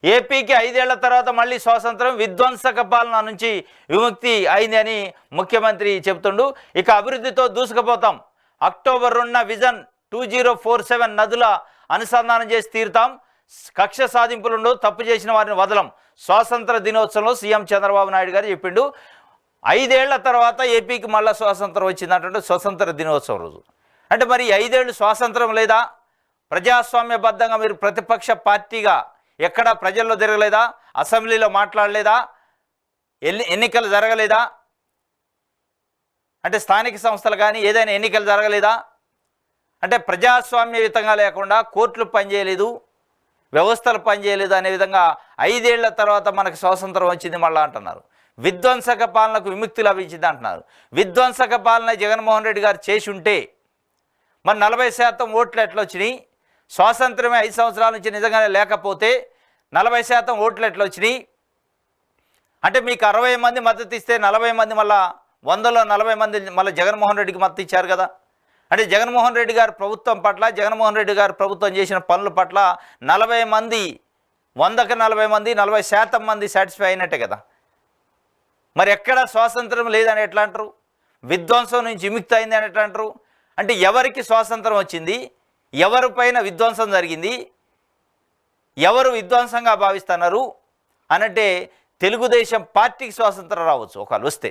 ఏపీకి 5 ఏళ్ల తర్వాత మళ్ళీ స్వాతంత్రం, విధ్వంసక పాలన నుంచి విముక్తి అయింది అని ముఖ్యమంత్రి చెబుతుండు. ఇక అభివృద్ధితో దూసుకుపోతాం, అక్టోబర్ 2న విజన్ 2047 నదుల అనుసంధానం చేసి తీరుతాం, కక్ష సాధింపులుండవు, తప్పు చేసిన వారిని వదలం, స్వాతంత్ర దినోత్సవంలో సీఎం చంద్రబాబు నాయుడు గారు చెప్పిండు. 5 ఏళ్ల తర్వాత ఏపీకి మళ్ళీ స్వాతంత్రం వచ్చిందంటే స్వతంత్ర దినోత్సవం రోజు. అంటే మరి 5 ఏళ్ళు స్వాతంత్రం లేదా? ప్రజాస్వామ్యబద్ధంగా మీరు ప్రతిపక్ష పార్టీగా ఎక్కడా ప్రజల్లో తిరగలేదా? అసెంబ్లీలో మాట్లాడలేదా? ఎన్నికలు జరగలేదా? అంటే స్థానిక సంస్థలు కానీ ఏదైనా ఎన్నికలు జరగలేదా? అంటే ప్రజాస్వామ్యయుతంగా లేకుండా కోర్టులు పనిచేయలేదు, వ్యవస్థలు పనిచేయలేదు అనే విధంగా 5 ఏళ్ల తర్వాత మనకు స్వాతంత్రం వచ్చింది మళ్ళా అంటున్నారు. విధ్వంసక పాలనకు విముక్తి లభించింది అంటున్నారు. విధ్వంసక పాలన జగన్మోహన్ రెడ్డి గారు చేసి ఉంటే మరి 40% ఓట్లు ఎట్లా వచ్చినాయి? స్వాతంత్రమే 5 సంవత్సరాల నుంచి నిజంగానే లేకపోతే 40% ఓట్లు ఎట్లా వచ్చినాయి? అంటే మీకు 60 మంది మద్దతు ఇస్తే 40 మంది మళ్ళా 100లో 40 మంది మళ్ళీ జగన్మోహన్ రెడ్డికి మద్దతు ఇచ్చారు కదా. అంటే జగన్మోహన్ రెడ్డి గారి ప్రభుత్వం పట్ల, జగన్మోహన్ రెడ్డి గారి ప్రభుత్వం చేసిన పనుల పట్ల 40 మంది 100కి 40 మంది 40% మంది సాటిస్ఫై అయినట్టే కదా. మరి ఎక్కడ స్వాతంత్రం లేదని ఎట్లా అంటారు? విధ్వంసం నుంచి విముక్తి అయింది అని ఎట్లా అంటారు? అంటే ఎవరికి స్వాతంత్రం వచ్చింది? ఎవరిపైన విధ్వంసం జరిగింది? ఎవరు విధ్వంసంగా భావిస్తున్నారు అనంటే తెలుగుదేశం పార్టీకి స్వాతంత్రం రావచ్చు ఒకవేళ వస్తే.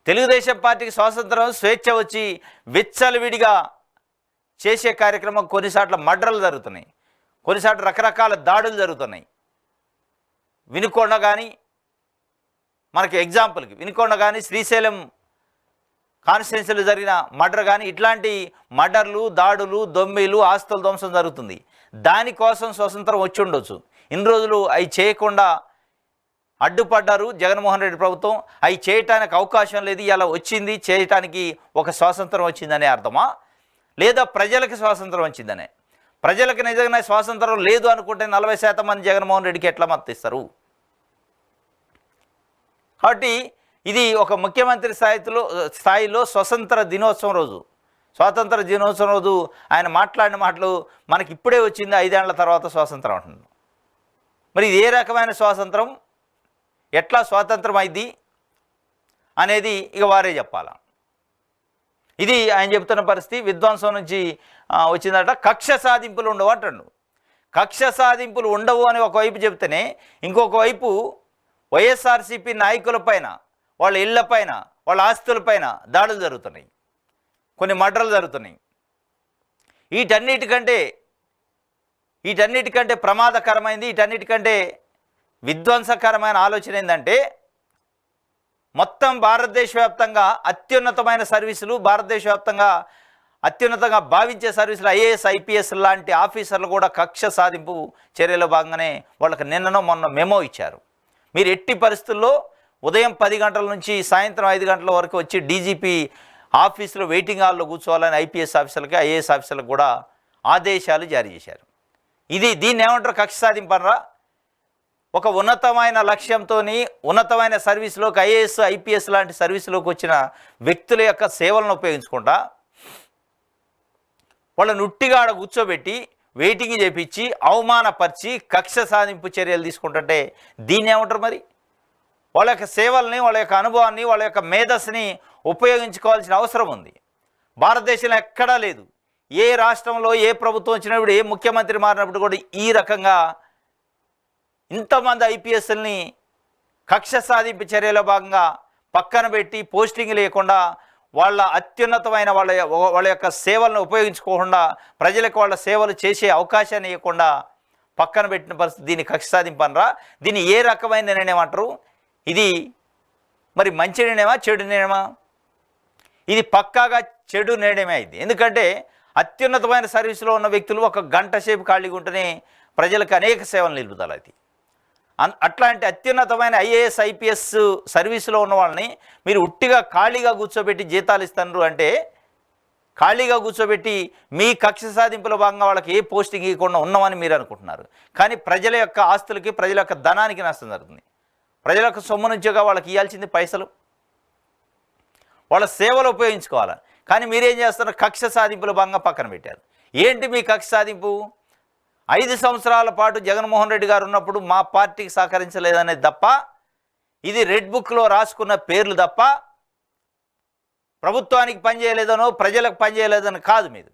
తెలుగుదేశం పార్టీకి స్వాతంత్రం, స్వేచ్ఛ వచ్చి విచ్చలవిడిగా చేసే కార్యక్రమం కొన్నిసార్లు మర్డర్లు జరుగుతున్నాయి, కొన్నిసార్లు రకరకాల దాడులు జరుగుతున్నాయి. వినుకొండ కానీ మనకి ఎగ్జాంపుల్కి వినుకొండ కానీ శ్రీశైలం కాన్స్టిట్యున్సీలో జరిగిన మర్డర్ కానీ ఇట్లాంటి మర్డర్లు, దాడులు, దొమ్మిలు, ఆస్తుల ధ్వంసం జరుగుతుంది. దానికోసం స్వతంత్రం వచ్చి ఉండొచ్చు. ఇన్ని రోజులు అవి చేయకుండా అడ్డుపడ్డారు జగన్మోహన్ రెడ్డి ప్రభుత్వం. అవి చేయటానికి అవకాశం లేదు, ఇలా వచ్చింది చేయటానికి ఒక స్వాతంత్రం వచ్చిందనే అర్థమా, లేదా ప్రజలకు స్వాతంత్రం వచ్చిందనే? ప్రజలకు నిజంగా స్వాతంత్రం లేదు అనుకుంటే 40% మంది జగన్మోహన్ రెడ్డికి ఎట్లా మద్దతిస్తారు? కాబట్టి ఇది ఒక ముఖ్యమంత్రి స్థాయిలో స్వాతంత్ర దినోత్సవం రోజు, స్వాతంత్ర దినోత్సవం రోజు ఆయన మాట్లాడిన మాటలు మనకి ఇప్పుడే వచ్చింది, 5 ఏళ్ల తర్వాత స్వాతంత్రం అంటున్నాడు. మరి ఇది ఏ రకమైన స్వాతంత్రం, ఎట్లా స్వాతంత్రం అయింది అనేది ఇక వారే చెప్పాలా. ఇది ఆయన చెప్తున్న పరిస్థితి. విధ్వంసం నుంచి వచ్చిందట. కక్ష సాధింపులు ఉండవు అంటాడు. కక్ష సాధింపులు ఉండవు అని ఒకవైపు చెప్తేనే ఇంకొక వైపు వైఎస్ఆర్సీపీ నాయకులపైన, వాళ్ళ ఇళ్లపైన, వాళ్ళ ఆస్తులపైన దాడులు జరుగుతున్నాయి, కొన్ని మర్డర్లు జరుగుతున్నాయి. వీటన్నిటికంటే ప్రమాదకరమైంది, వీటన్నిటికంటే విధ్వంసకరమైన ఆలోచన ఏంటంటే మొత్తం భారతదేశ వ్యాప్తంగా అత్యున్నతమైన సర్వీసులు, భారతదేశ వ్యాప్తంగా అత్యున్నతంగా భావించే సర్వీసులు, ఐఏఎస్, ఐపీఎస్ లాంటి ఆఫీసర్లు కూడా కక్ష సాధింపు చర్యలో భాగంగానే వాళ్ళకి నిన్ననో మొన్న మెమో ఇచ్చారు. మీరు ఎట్టి పరిస్థితుల్లో ఉదయం 10 గంటల నుంచి సాయంత్రం 5 గంటల వరకు వచ్చి డీజీపీ ఆఫీసులో వెయిటింగ్ హాల్లో కూర్చోవాలని ఐపీఎస్ ఆఫీసర్లకి, ఐఏఎస్ ఆఫీసర్లకు కూడా ఆదేశాలు జారీ చేశారు. దీన్ని ఏమంటారు? కక్ష సాధింపనరా? ఒక ఉన్నతమైన లక్ష్యంతో ఉన్నతమైన సర్వీసులోకి, ఐఏఎస్, ఐపీఎస్ లాంటి సర్వీసులోకి వచ్చిన వ్యక్తుల యొక్క సేవలను ఉపయోగించుకుంటా వాళ్ళని ఉట్టిగా ఆడ కూర్చోబెట్టి వెయిటింగ్ చేపించి అవమానపరిచి కక్ష సాధింపు చర్యలు తీసుకుంటుంటే దీన్ని ఏమంటారు? మరి వాళ్ళ యొక్క సేవల్ని, వాళ్ళ యొక్క అనుభవాన్ని, వాళ్ళ యొక్క మేధస్సుని ఉపయోగించుకోవాల్సిన అవసరం ఉంది. భారతదేశంలో ఎక్కడా లేదు. ఏ రాష్ట్రంలో ఏ ప్రభుత్వం వచ్చినప్పుడు, ఏ ముఖ్యమంత్రి మారినప్పుడు కూడా ఈ రకంగా ఇంతమంది ఐపీఎస్ని కక్ష సాధింపు చర్యలో భాగంగా పక్కన పెట్టి పోస్టింగ్ లేకుండా వాళ్ళ అత్యున్నతమైన వాళ్ళ యొక్క సేవలను ఉపయోగించుకోకుండా ప్రజలకు వాళ్ళ సేవలు చేసే అవకాశాన్ని ఇవ్వకుండా పక్కన పెట్టిన పరిస్థితి. దీన్ని కక్ష సాధింపనరా? దీన్ని ఏ రకమైన నిర్ణయం అంటారు? ఇది మరి మంచి నిర్ణయమా, చెడు నిర్ణయమా? ఇది పక్కాగా చెడు నిర్ణయమే అయింది. ఎందుకంటే అత్యున్నతమైన సర్వీసులో ఉన్న వ్యక్తులు 1 గంట సేపు ఖాళీగా ఉంటేనే ప్రజలకు అనేక సేవలు నిలుపుతారు. అది అట్లాంటి అత్యున్నతమైన ఐఏఎస్, ఐపీఎస్ సర్వీసులో ఉన్న వాళ్ళని మీరు ఉట్టిగా ఖాళీగా కూర్చోబెట్టి జీతాలు ఇస్తున్నారు అంటే, ఖాళీగా కూర్చోబెట్టి మీ కక్ష సాధింపులో భాగంగా వాళ్ళకి ఏ పోస్టింగ్ ఇవ్వకుండా ఉన్నామని మీరు అనుకుంటున్నారు. కానీ ప్రజల యొక్క ఆస్తులకి, ప్రజల యొక్క ధనానికి నష్టం జరుగుతుంది. ప్రజల యొక్క సొమ్ము నుంచిగా వాళ్ళకి ఇవ్వాల్సింది పైసలు, వాళ్ళ సేవలు ఉపయోగించుకోవాలి. కానీ మీరేం చేస్తున్నారు? కక్ష సాధింపులో భాగంగా పక్కన పెట్టారు. ఏంటి మీ కక్ష సాధింపు? 5 సంవత్సరాల పాటు జగన్మోహన్ రెడ్డి గారు ఉన్నప్పుడు మా పార్టీకి సహకరించలేదనేది తప్ప, ఇది రెడ్ బుక్లో రాసుకున్న పేర్లు తప్ప ప్రభుత్వానికి పనిచేయలేదనో ప్రజలకు పనిచేయలేదని కాదు. మీరు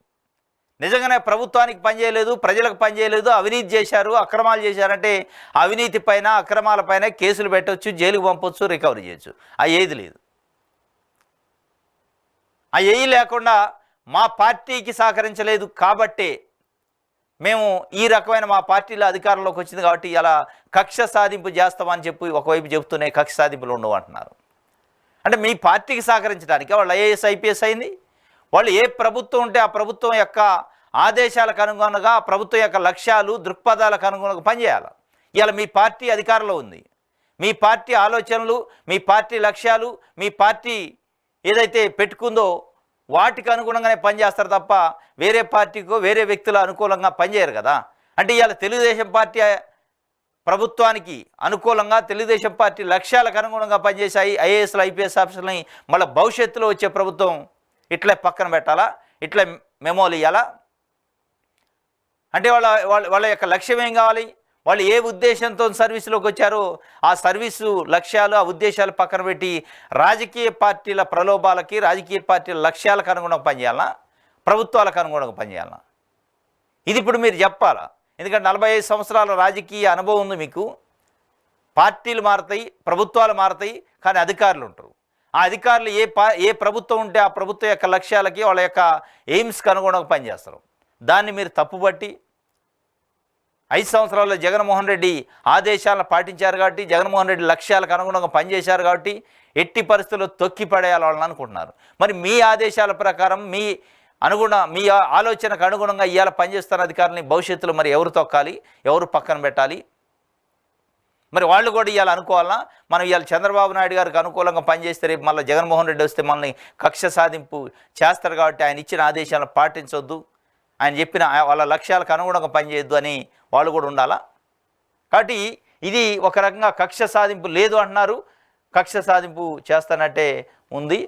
నిజంగానే ప్రభుత్వానికి పనిచేయలేదు, ప్రజలకు పనిచేయలేదు, అవినీతి చేశారు, అక్రమాలు చేశారంటే అవినీతి పైన అక్రమాల పైన కేసులు పెట్టవచ్చు, జైలుకు పంపొచ్చు, రికవరీ చేయొచ్చు. ఏది లేదు. ఏది లేకుండా మా పార్టీకి సహకరించలేదు కాబట్టే మేము ఈ రకమైన మా పార్టీలో అధికారంలోకి వచ్చింది కాబట్టి ఇలా కక్ష సాధింపు చేస్తామని చెప్పి ఒకవైపు చెబుతూనే కక్ష సాధింపులు ఉండవు అంటున్నారు. అంటే మీ పార్టీకి సహకరించడానికి వాళ్ళు ఐఏఎస్ ఐపీఎస్ అయింది. వాళ్ళు ఏ ప్రభుత్వం ఉంటే ఆ ప్రభుత్వం యొక్క ఆదేశాలకు అనుగుణంగా, ప్రభుత్వం యొక్క లక్ష్యాలు దృక్పథాలకు అనుగుణంగా పనిచేయాలి. ఇవాళ మీ పార్టీ అధికారంలో ఉంది. మీ పార్టీ ఆలోచనలు, మీ పార్టీ లక్ష్యాలు, మీ పార్టీ ఏదైతే పెట్టుకుందో వాటికి అనుగుణంగానే పనిచేస్తారు తప్ప వేరే పార్టీకో వేరే వ్యక్తుల అనుకూలంగా పనిచేయరు కదా. అంటే ఇవాళ తెలుగుదేశం పార్టీ ప్రభుత్వానికి అనుకూలంగా, తెలుగుదేశం పార్టీ లక్ష్యాలకు అనుగుణంగా పనిచేసాయి ఐఏఎస్లు ఐపీఎస్ ఆఫీసర్లని మళ్ళీ భవిష్యత్తులో వచ్చే ప్రభుత్వం ఇట్లా పక్కన పెట్టాలా, ఇట్లా మెమోలు ఇవ్వాలా? అంటే వాళ్ళ యొక్క లక్ష్యం ఏం కావాలి? వాళ్ళు ఏ ఉద్దేశంతో సర్వీసులోకి వచ్చారో ఆ సర్వీసు లక్ష్యాలు, ఆ ఉద్దేశాలు పక్కన పెట్టి రాజకీయ పార్టీల ప్రలోభాలకి, రాజకీయ పార్టీల లక్ష్యాలకు అనుగుణంగా పనిచేయాలన్నా, ప్రభుత్వాలకు అనుగుణంగా పనిచేయాలన్నా? ఇది ఇప్పుడు మీరు చెప్పాలా? ఎందుకంటే 45 సంవత్సరాల రాజకీయ అనుభవం ఉంది మీకు. పార్టీలు మారుతాయి, ప్రభుత్వాలు మారుతాయి, కానీ అధికారులు ఉంటారు. ఆ అధికారులు ఏ ప్రభుత్వం ఉంటే ఆ ప్రభుత్వం యొక్క లక్ష్యాలకి, వాళ్ళ యొక్క ఎయిమ్స్కి అనుగుణంగా పనిచేస్తారు. దాన్ని మీరు తప్పుపట్టి 5 సంవత్సరాల్లో జగన్మోహన్ రెడ్డి ఆదేశాలను పాటించారు కాబట్టి, జగన్మోహన్ రెడ్డి లక్ష్యాలకు అనుగుణంగా పనిచేశారు కాబట్టి ఎట్టి పరిస్థితుల్లో తొక్కి పడేయాలి వాళ్ళని అనుకుంటున్నారు. మరి మీ ఆదేశాల ప్రకారం, మీ ఆలోచనకు అనుగుణంగా ఇవాళ పనిచేస్తున్న అధికారులని భవిష్యత్తులో మరి ఎవరు తొక్కాలి, ఎవరు పక్కన పెట్టాలి? మరి వాళ్ళు కూడా ఇవాళ అనుకోవాలన్నా? మనం ఇవాళ చంద్రబాబు నాయుడు గారికి అనుకూలంగా పనిచేస్తే రేపు మళ్ళీ జగన్మోహన్ రెడ్డి వస్తే మనల్ని కక్ష సాధింపు చేస్తారు కాబట్టి ఆయన ఇచ్చిన ఆదేశాలను పాటించొద్దు, ఆయన చెప్పిన వాళ్ళ లక్ష్యాలకు అనుగుణంగా పనిచేయొద్దు అని వాళ్ళు కూడా ఉండాలా? కాబట్టి ఇది ఒక రకంగా కక్ష సాధింపు లేదు అంటున్నారు, కక్ష సాధింపు చేస్తానంటే ఉంది.